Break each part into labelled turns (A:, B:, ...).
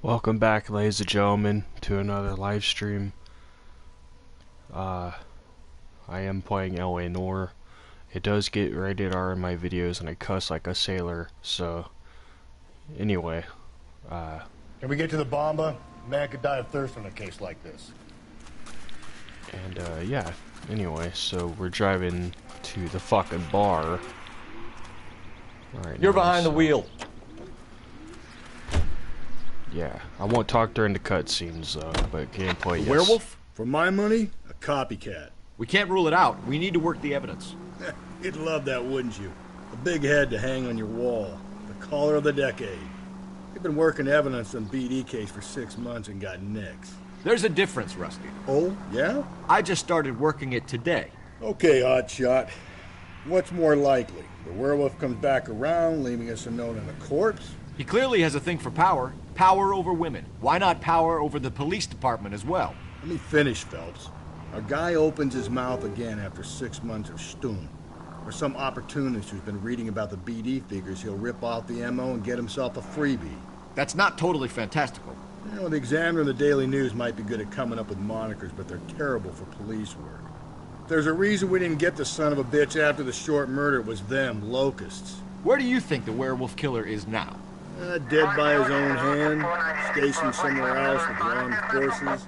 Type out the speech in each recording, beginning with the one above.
A: Welcome back, ladies and gentlemen, to another live stream. I am playing Noir. It does get rated R in my videos, and I cuss like a sailor, so... Anyway,
B: Can we get to the bomba? Man could die of thirst on a case like this.
A: And, yeah. Anyway, so we're driving to the fucking bar. Alright,
C: You're behind the wheel.
A: Yeah, I won't talk during the cutscenes, but gameplay, yes.
C: Werewolf?
B: For my money, a copycat.
C: We can't rule it out. We need to work the evidence.
B: You'd love that, wouldn't you? A big head to hang on your wall. The caller of the decade. You've been working evidence on BD case for 6 months and got nicks.
C: There's a difference, Rusty.
B: Oh, yeah?
C: I just started working it today.
B: Okay, hotshot. What's more likely? The werewolf comes back around, leaving us a note on a corpse?
C: He clearly has a thing for power. Power over women. Why not power over the police department as well?
B: Let me finish, Phelps. A guy opens his mouth again after 6 months of stewing. Or some opportunist who's been reading about the BD figures, he'll rip off the MO and get himself a freebie.
C: That's not totally fantastical.
B: You know, the Examiner and the Daily News might be good at coming up with monikers, but they're terrible for police work. If there's a reason we didn't get the son of a bitch after the short murder, it was them, locusts.
C: Where do you think the werewolf killer is now?
B: Dead by his own hand, stationed somewhere else with the armed forces.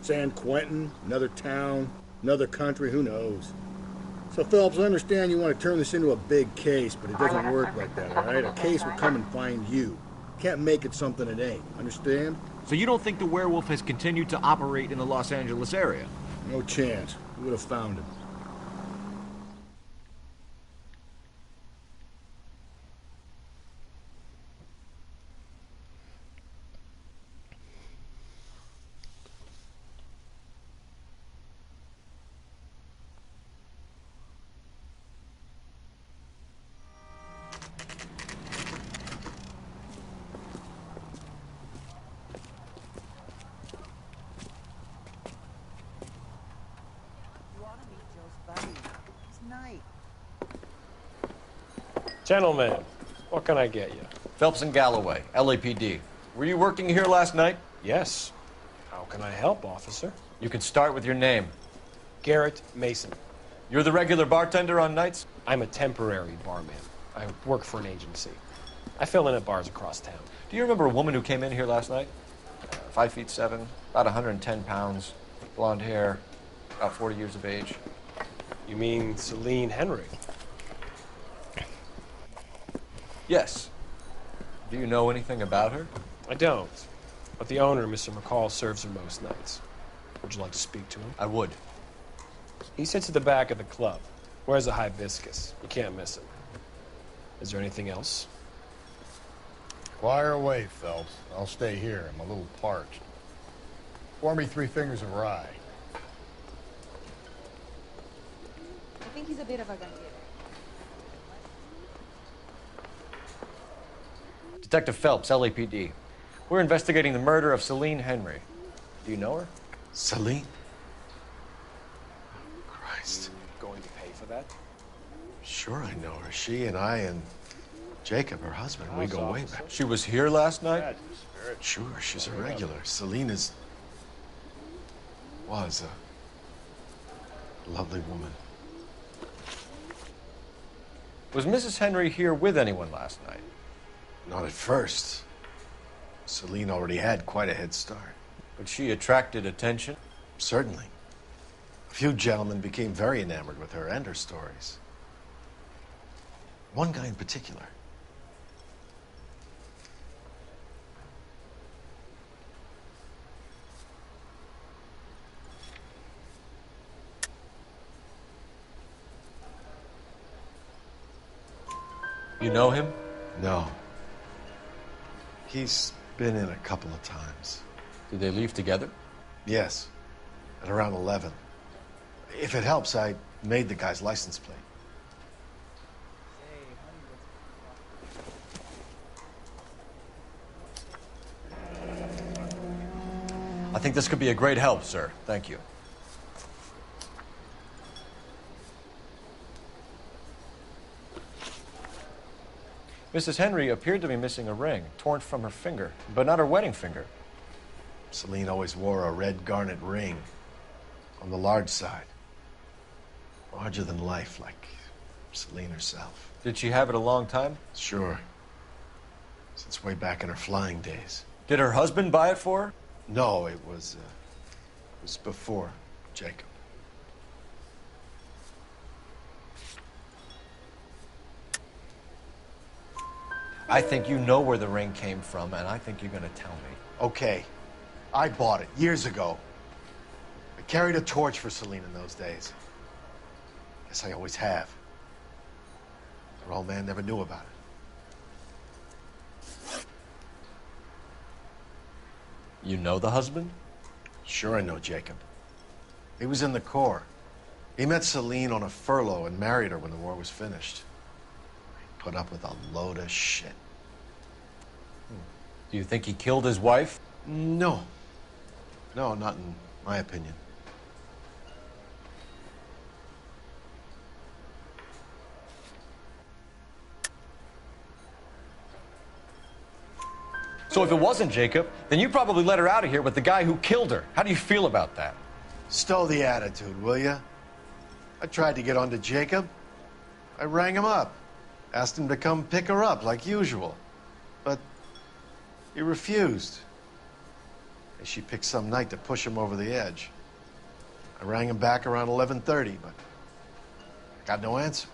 B: San Quentin, another town, another country, who knows? So, Phelps, I understand you want to turn this into a big case, but it doesn't work like that, all right? A case will come and find you. Can't make it something it ain't, understand?
C: So you don't think the werewolf has continued to operate in the Los Angeles area?
B: No chance. We would have found him.
D: Gentlemen, what can I get you?
C: Phelps and Galloway, LAPD. Were you working here last night?
D: Yes. How can I help, officer?
C: You can start with your name.
D: Garrett Mason.
C: You're the regular bartender on nights?
D: I'm a temporary barman. I work for an agency. I fill in at bars across town.
C: Do you remember a woman who came in here last night? 5'7", about 110 pounds, blonde hair, about 40 years of age.
D: You mean Celine Henry?
C: Yes. Do you know anything about her?
D: I don't. But the owner, Mr. McCall, serves her most nights. Would you like to speak to him?
C: I would.
D: He sits at the back of the club. Wears a hibiscus. You can't miss him. Is there anything else?
B: Fire away, Phelps. I'll stay here. I'm a little parched. Pour me 3 fingers of rye.
E: I think he's a bit of a gun getter.
C: Detective Phelps, LAPD. We're investigating the murder of Celine Henry. Do you know her?
F: Celine? Christ.
D: Going to pay for that?
F: Sure I know her. She and I and Jacob, her husband, we go way back.
C: She was here last night?
F: Sure, she's a regular. Celine was a lovely woman.
C: Was Mrs. Henry here with anyone last night?
F: Not at first. Celine already had quite a head start.
C: But she attracted attention?
F: Certainly. A few gentlemen became very enamored with her and her stories. One guy in particular.
C: You know him?
F: No. He's been in a couple of times.
C: Did they leave together?
F: Yes. At around 11. If it helps, I made the guy's license plate.
C: I think this could be a great help, sir. Thank you. Mrs. Henry appeared to be missing a ring, torn from her finger, but not her wedding finger.
F: Celine always wore a red garnet ring on the large side. Larger than life, like Celine herself.
C: Did she have it a long time?
F: Sure. Since way back in her flying days.
C: Did her husband buy it for her?
F: No, it was before Jacob.
C: I think you know where the ring came from, and I think you're going to tell me.
F: Okay, I bought it years ago. I carried a torch for Celine in those days. Guess I always have. Her old man never knew about it.
C: You know the husband?
F: Sure I know Jacob. He was in the Corps. He met Celine on a furlough and married her when the war was finished. He put up with a load of shit.
C: Do you think he killed his wife?
F: No. No, not in my opinion.
C: So if it wasn't Jacob, then you probably let her out of here with the guy who killed her. How do you feel about that?
F: Stow the attitude, will ya? I tried to get onto Jacob. I rang him up. Asked him to come pick her up, like usual. But he refused. And she picked some night to push him over the edge. I rang him back around 11:30, but I got no answer.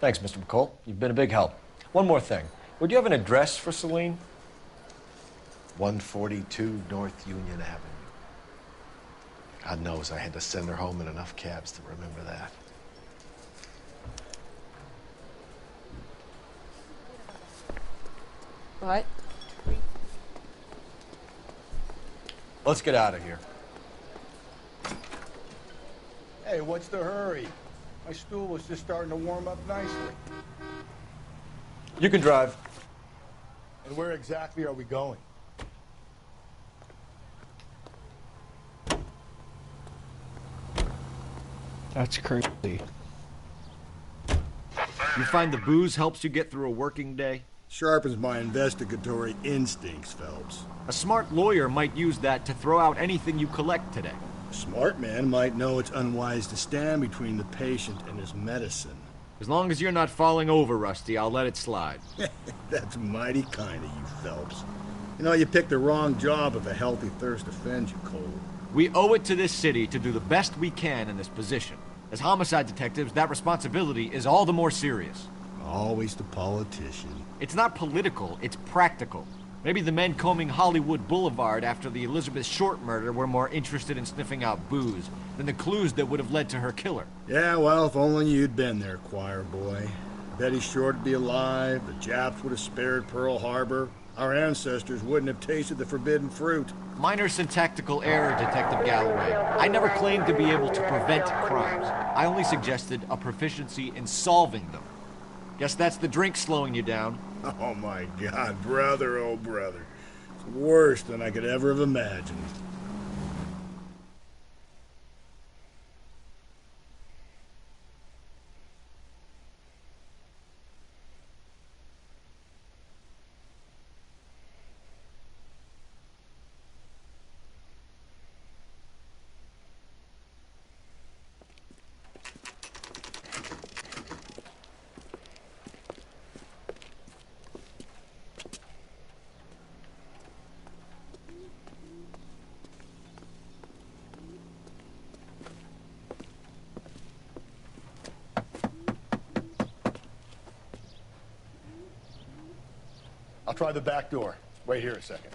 C: Thanks, Mr. McCall. You've been a big help. One more thing. Would you have an address for Celine?
F: 142 North Union Avenue. God knows I had to send her home in enough cabs to remember that.
E: What?
C: Let's get out of here.
B: Hey, what's the hurry? My stool was just starting to warm up nicely.
C: You can drive.
B: And where exactly are we going?
A: That's crazy.
G: You find the booze helps you get through a working day?
B: Sharpens my investigatory instincts, Phelps.
G: A smart lawyer might use that to throw out anything you collect today.
B: A smart man might know it's unwise to stand between the patient and his medicine.
G: As long as you're not falling over, Rusty, I'll let it slide.
B: That's mighty kind of you, Phelps. You know, you picked the wrong job if a healthy thirst offends you, Cole.
G: We owe it to this city to do the best we can in this position. As homicide detectives, that responsibility is all the more serious.
B: Always the politician.
G: It's not political, it's practical. Maybe the men combing Hollywood Boulevard after the Elizabeth Short murder were more interested in sniffing out booze than the clues that would have led to her killer.
B: Yeah, well, if only you'd been there, choir boy. Betty Short would be alive, the Japs would have spared Pearl Harbor, our ancestors wouldn't have tasted the forbidden fruit.
G: Minor syntactical error, Detective Galloway. I never claimed to be able to prevent crimes. I only suggested a proficiency in solving them. Guess that's the drink slowing you down.
B: Oh my God, brother, oh brother. It's worse than I could ever have imagined. I'll try the back door. Wait here a second.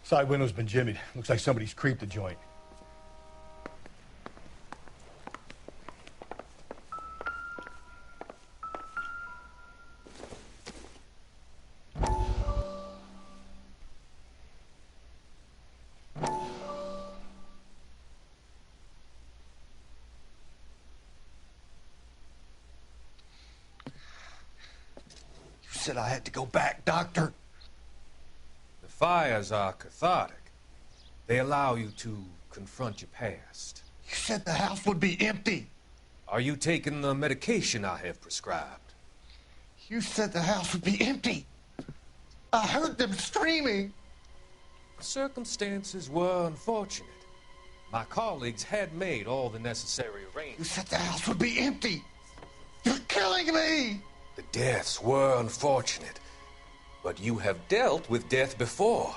B: Side window's been jimmied. Looks like somebody's creeped the joint.
F: said I had to go back, Doctor.
H: The fires are cathartic. They allow you to confront your past.
F: You said the house would be empty.
H: Are you taking the medication I have prescribed?
F: You said the house would be empty. I heard them screaming.
H: Circumstances were unfortunate. My colleagues had made all the necessary
F: You
H: arrangements.
F: said the house would be empty. You're killing me.
H: The deaths were unfortunate, but you have dealt with death before.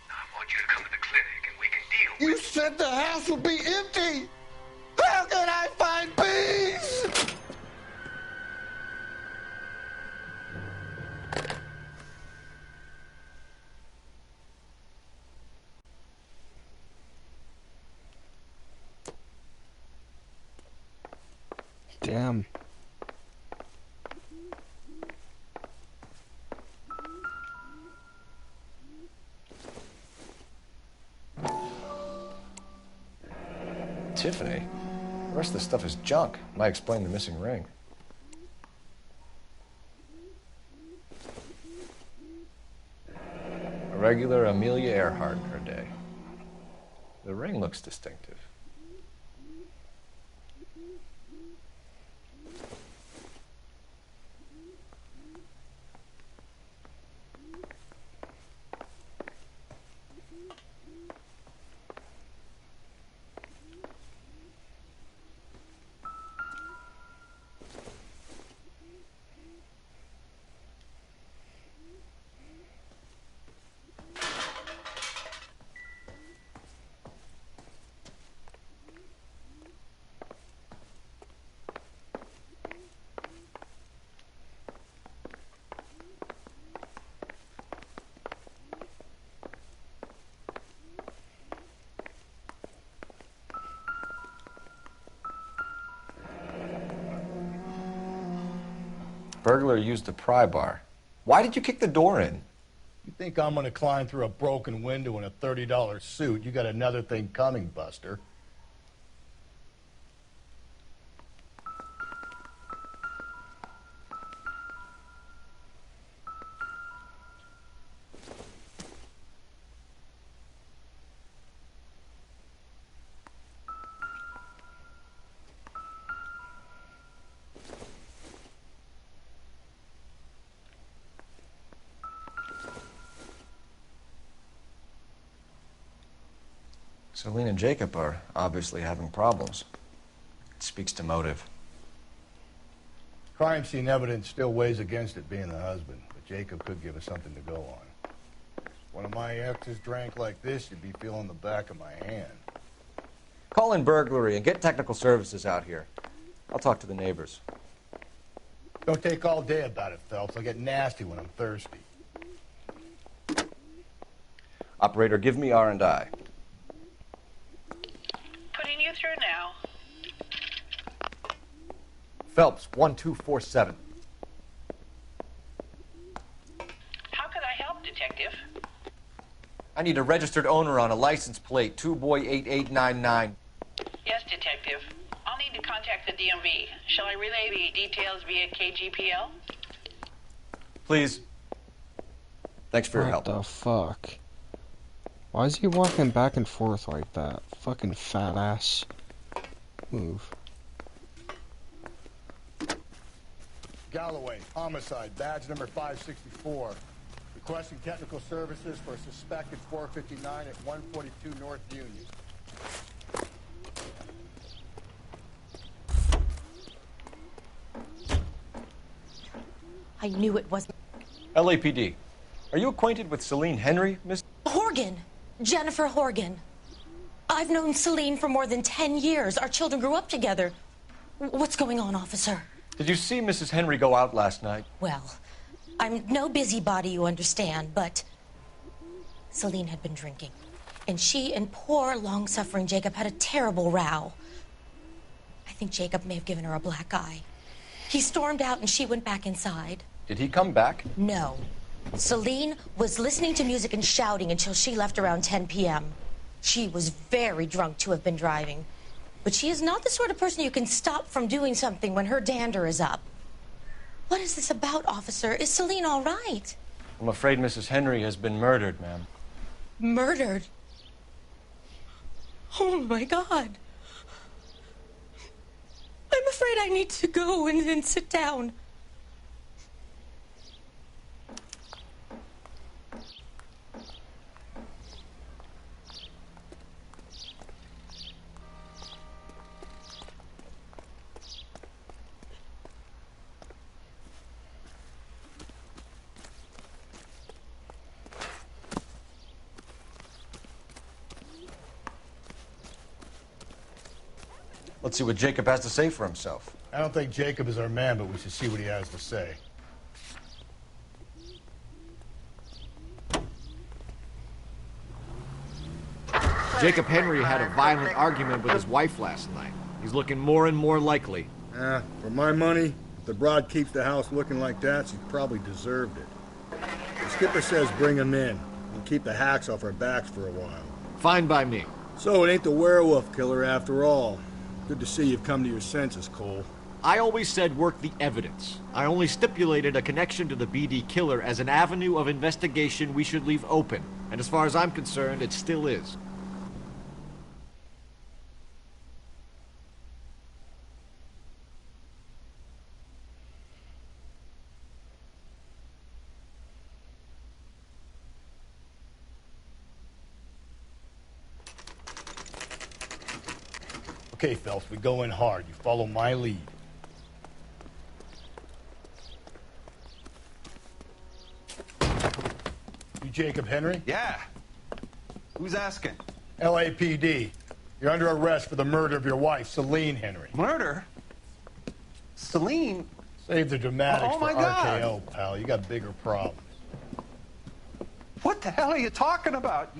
H: I want you to come to the clinic and we can deal
F: You
H: with it.
F: said the house would be empty. How can I find peace?
A: Damn.
C: Tiffany? The rest of the stuff is junk. Might explain the missing ring. A regular Amelia Earhart in her day. The ring looks distinctive. Burglar used a pry bar. Why did you kick the door in?
B: You think I'm gonna climb through a broken window in a $30 suit? You got another thing coming, Buster.
C: Celine and Jacob are obviously having problems. It speaks to motive.
B: Crime scene evidence still weighs against it being the husband, but Jacob could give us something to go on. If one of my exes drank like this, you'd be feeling the back of my hand.
C: Call in burglary and get technical services out here. I'll talk to the neighbors.
B: Don't take all day about it, Phelps. I'll get nasty when I'm thirsty.
C: Operator, give me R&I.
I: Putting you through now.
C: Phelps, 1247.
I: How could I help, Detective?
C: I need a registered owner on a license plate, 2boy8899.
I: Yes, Detective. I'll need to contact the DMV. Shall I relay the details via KGPL?
C: Please. Thanks for your
A: What
C: help.
A: the fuck? Why is he walking back and forth like that? Fucking fat ass. Move.
B: Galloway, homicide, badge number 564. Requesting technical services for a suspected 459 at 142 North Union.
J: I knew it was
C: LAPD. Are you acquainted with Celine Henry, Miss?
J: Horgan. Jennifer Horgan. I've known Celine for more than 10 years. Our children grew up together. What's going on, officer?
C: Did you see Mrs. Henry go out last night?
J: Well, I'm no busybody, you understand, but Celine had been drinking. And she and poor, long-suffering Jacob had a terrible row. I think Jacob may have given her a black eye. He stormed out and she went back inside.
C: Did he come back?
J: No. Celine was listening to music and shouting until she left around 10 p.m. She was very drunk to have been driving. But she is not the sort of person you can stop from doing something when her dander is up. What is this about, officer? Is Celine all right?
C: I'm afraid Mrs. Henry has been murdered, ma'am.
J: Murdered? Oh, my God. I'm afraid I need to go and sit down.
C: Let's see what Jacob has to say for himself.
B: I don't think Jacob is our man, but we should see what he has to say.
G: Jacob Henry had a violent argument with his wife last night. He's looking more and more likely.
B: For my money, if the broad keeps the house looking like that, she probably deserved it. The skipper says bring him in. We'll keep the hacks off our backs for a while.
G: Fine by me.
B: So it ain't the werewolf killer after all. Good to see you've come to your senses, Cole.
G: I always said work the evidence. I only stipulated a connection to the BD killer as an avenue of investigation we should leave open. And as far as I'm concerned, it still is.
B: Okay, Phelps, we go in hard. You follow my lead. You Jacob Henry?
F: Yeah. Who's asking?
B: LAPD. You're under arrest for the murder of your wife, Celine Henry.
F: Murder? Celine?
B: Save the dramatics
F: Oh, my
B: for
F: God.
B: RKO, pal. You got bigger problems.
F: What the hell are you talking about?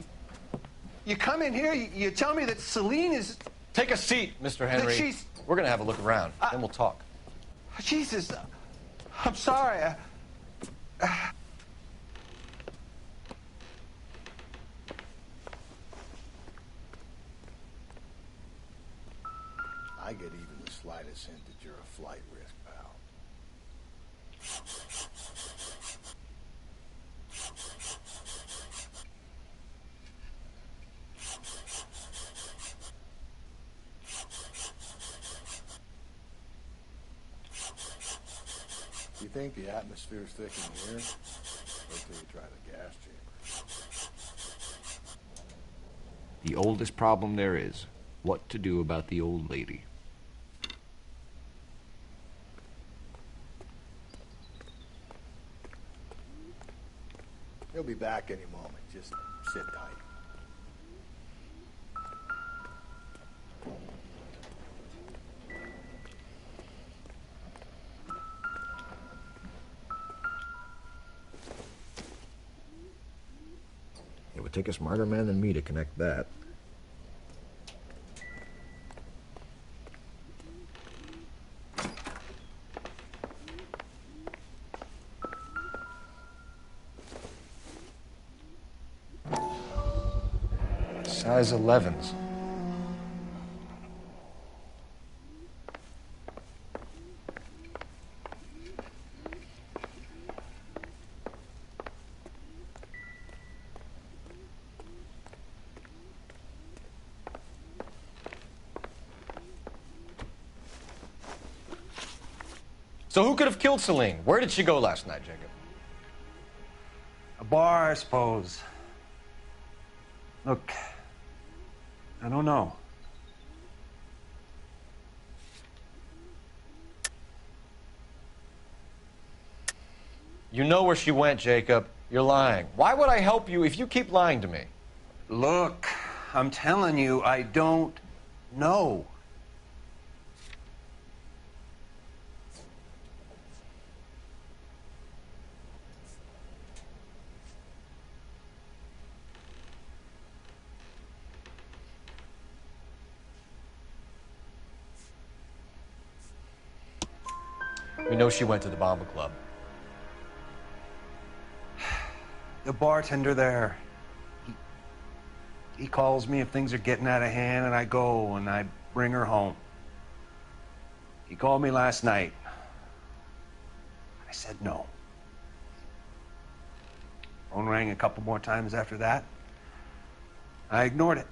F: You come in here, you tell me that Celine is...
C: Take a seat, Mr. Henry.
F: she's-
C: We're gonna have a look around, then we'll talk.
F: Jesus, I'm sorry.
B: I get even the slightest hint that you're a flight risk, pal. You think the atmosphere's thick in here? Wait till you try the gas chamber.
G: The oldest problem there is, what to do about the old lady.
B: He'll be back any moment. Just sit tight.
C: It would take a smarter man than me to connect that. Size 11s. So who could have killed Celine? Where did she go last night, Jacob?
F: A bar, I suppose. Look, I don't know.
C: You know where she went, Jacob. You're lying. Why would I help you if you keep lying to me?
F: Look, I'm telling you, I don't know.
C: We know she went to the Bomba Club.
F: The bartender there, he calls me if things are getting out of hand, and I go and I bring her home. He called me last night.
K: I said no. Phone rang a couple more times after that. I ignored it.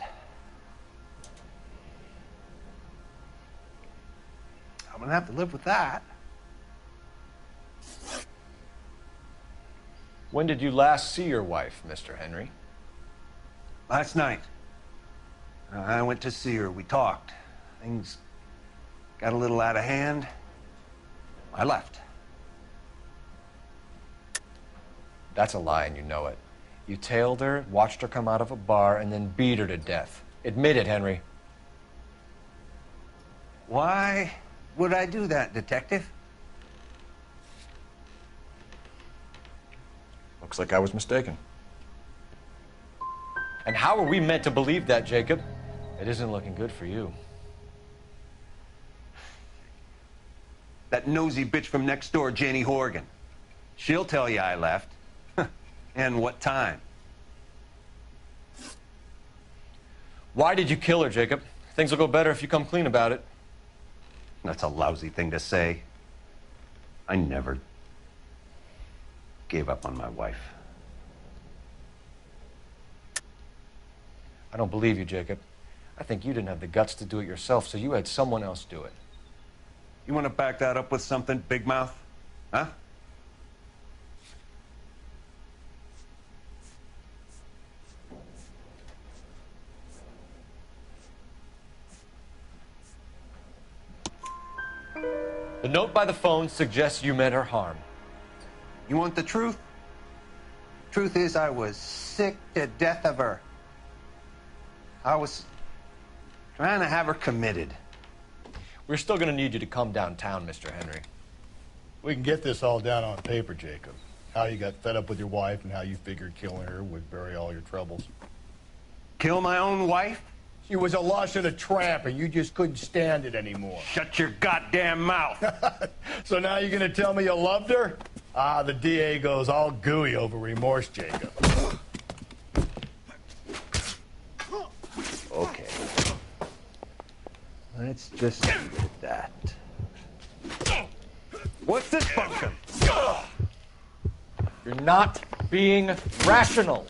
K: I'm gonna have to live with that.
C: When did you last see your wife, Mr. Henry?
K: Last night. I went to see her. We talked. Things got a little out of hand. I left.
C: That's a lie, and you know it. You tailed her, watched her come out of a bar, and then beat her to death. Admit it, Henry.
K: Why would I do that, Detective?
C: Looks like I was mistaken. And how are we meant to believe that, Jacob? It isn't looking good for you.
K: That nosy bitch from next door, Jenny Horgan. She'll tell you I left. And what time.
C: Why did you kill her, Jacob? Things will go better if you come clean about it.
K: That's a lousy thing to say. I never gave up on my wife.
C: I don't believe you, Jacob. I think you didn't have the guts to do it yourself, so you had someone else do it.
K: You want to back that up with something, Big Mouth? Huh?
C: The note by the phone suggests you meant her harm.
K: You want the truth? Truth is, I was sick to death of her. I was trying to have her committed.
C: We're still going to need you to come downtown, Mr. Henry.
B: We can get this all down on paper, Jacob. How you got fed up with your wife and how you figured killing her would bury all your troubles.
K: Kill my own wife?
B: She was a lush and a tramp, and you just couldn't stand it anymore.
K: Shut your goddamn mouth.
B: So now you're gonna tell me you loved her? Ah, the DA goes all gooey over remorse, Jacob.
K: Okay. Let's just leave it at that. What's this function?
C: You're not being rational.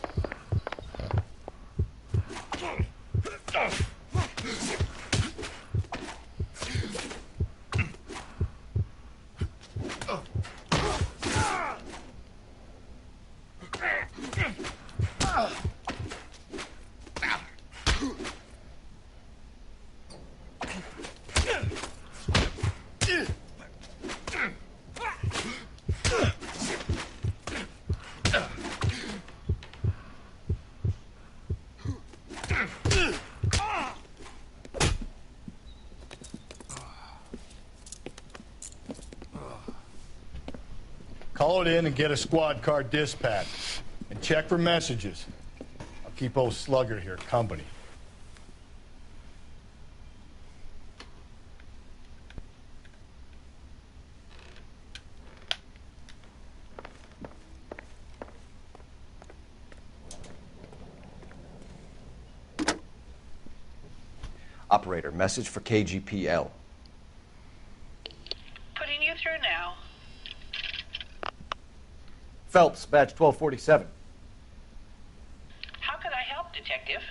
B: Call it in and get a squad car dispatched. And check for messages. I'll keep old Slugger here company.
C: Operator, message for KGPL.
I: Putting you through now.
C: Phelps, badge 1247.
I: How could I help, Detective?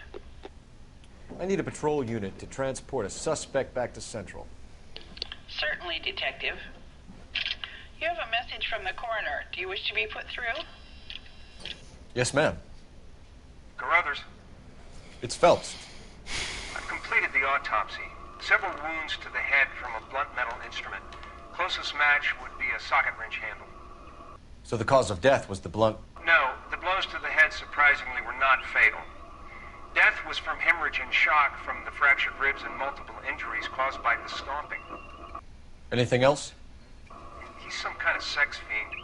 C: I need a patrol unit to transport a suspect back to Central.
I: Certainly, Detective. You have a message from the coroner. Do you wish to be put through?
C: Yes, ma'am.
L: Carruthers,
C: It's Phelps.
L: I've completed the autopsy. Several wounds to the head from a blunt metal instrument. Closest match would be a socket wrench handle.
C: So the cause of death was the blunt...
L: No, the blows to the head surprisingly were not fatal. Death was from hemorrhage and shock from the fractured ribs and multiple injuries caused by the stomping.
C: Anything else?
L: He's some kind of sex fiend.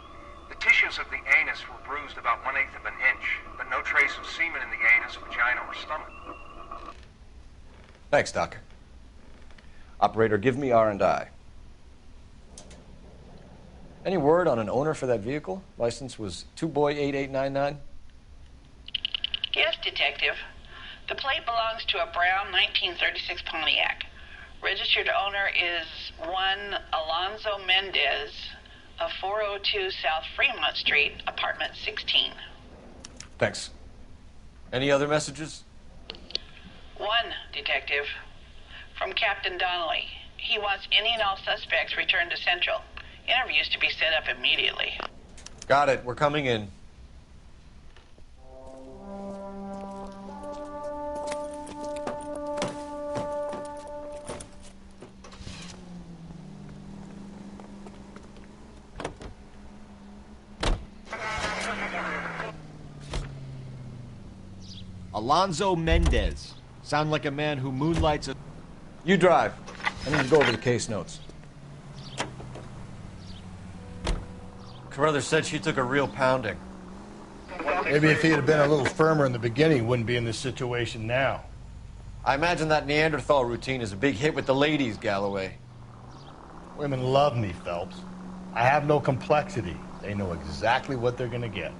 L: The tissues of the anus were bruised about 1/8 of an inch, but no trace of semen in the anus, vagina, or stomach.
C: Thanks, Doc. Operator, give me R&I. Any word on an owner for that vehicle? License was 2boy8899.
I: Yes, Detective. The plate belongs to a brown 1936 Pontiac. Registered owner is one Alonzo Mendez of 402 South Fremont Street, apartment 16.
C: Thanks. Any other messages?
I: One, Detective. From Captain Donnelly. He wants any and all suspects returned to Central. Interviews to be set up immediately.
C: Got it. We're coming in.
G: Alonzo Mendez. Sound like a man who moonlights a...
C: You drive. I need to go over the case notes. Carruthers said she took a real pounding.
B: Maybe if he had been a little firmer in the beginning, he wouldn't be in this situation now.
C: I imagine that Neanderthal routine is a big hit with the ladies, Galloway.
B: Women love me, Phelps. I have no complexity. They know exactly what they're gonna get.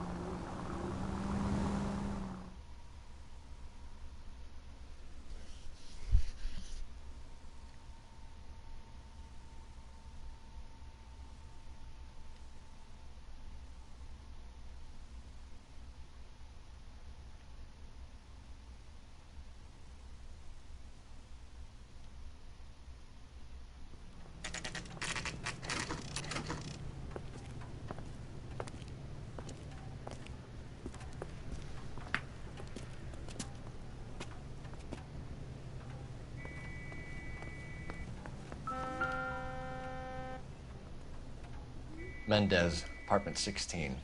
C: Mendez, apartment 16.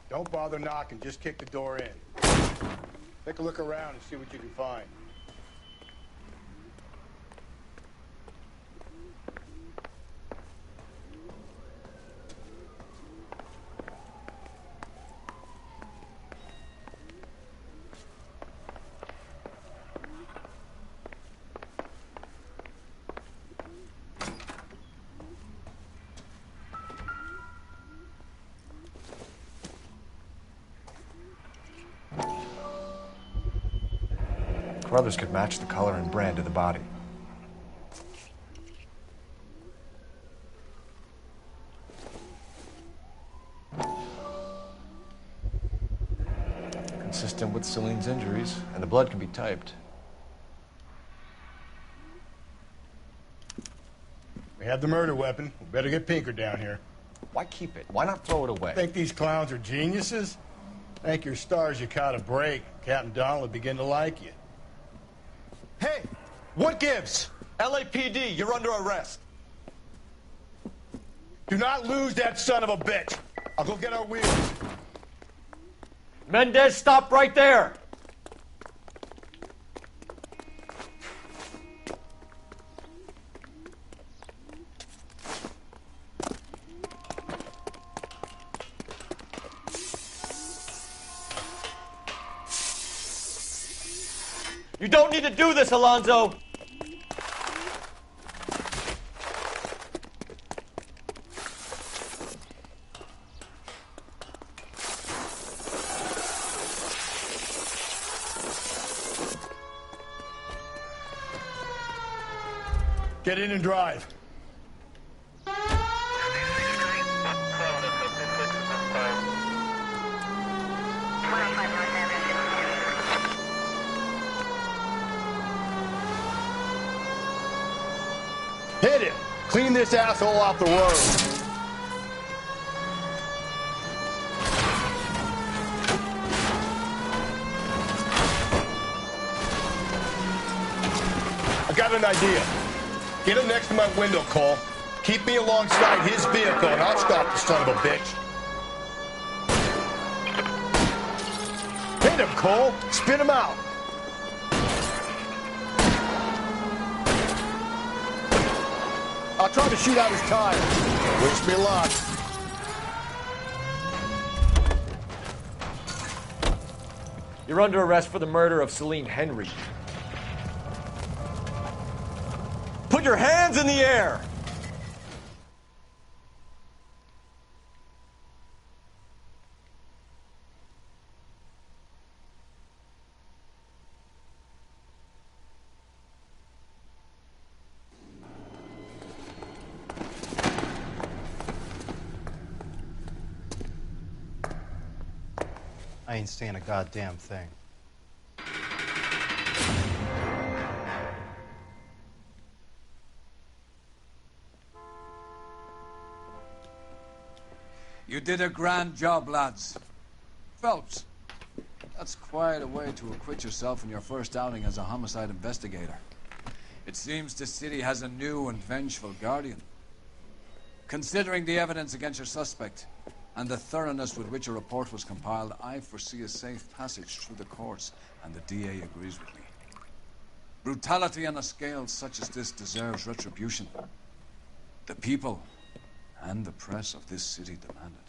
B: Don't bother knocking, just kick the door in. Take a look around and see what you can find.
C: Carruthers could match the color and brand of the body. Consistent with Celine's injuries, and the blood can be typed.
B: We have the murder weapon. We better get Pinker down here.
C: Why keep it? Why not throw it away?
B: Think these clowns are geniuses? Thank your stars you caught a break. Captain Donald will begin to like you.
M: Hey, what gives? LAPD, you're under arrest.
B: Do not lose that son of a bitch. I'll go get our wheels.
C: Mendez, stop right there! You don't need to do this, Alonzo!
B: Get in and drive. Hit him! Clean this asshole off the road. I got an idea. Get him next to my window, Cole. Keep me alongside his vehicle, and I'll stop the son of a bitch. Hit him, Cole. Spin him out. I'll try to shoot out his tire. Wish me luck.
G: You're under arrest for the murder of Celine Henry.
M: Put your hands in the air!
K: I ain't saying a goddamn thing.
N: You did a grand job, lads. Phelps, that's quite a way to acquit yourself in your first outing as a homicide investigator. It seems the city has a new and vengeful guardian. Considering the evidence against your suspect, and the thoroughness with which a report was compiled, I foresee a safe passage through the courts, and the DA agrees with me. Brutality on a scale such as this deserves retribution. The people and the press of this city demand it.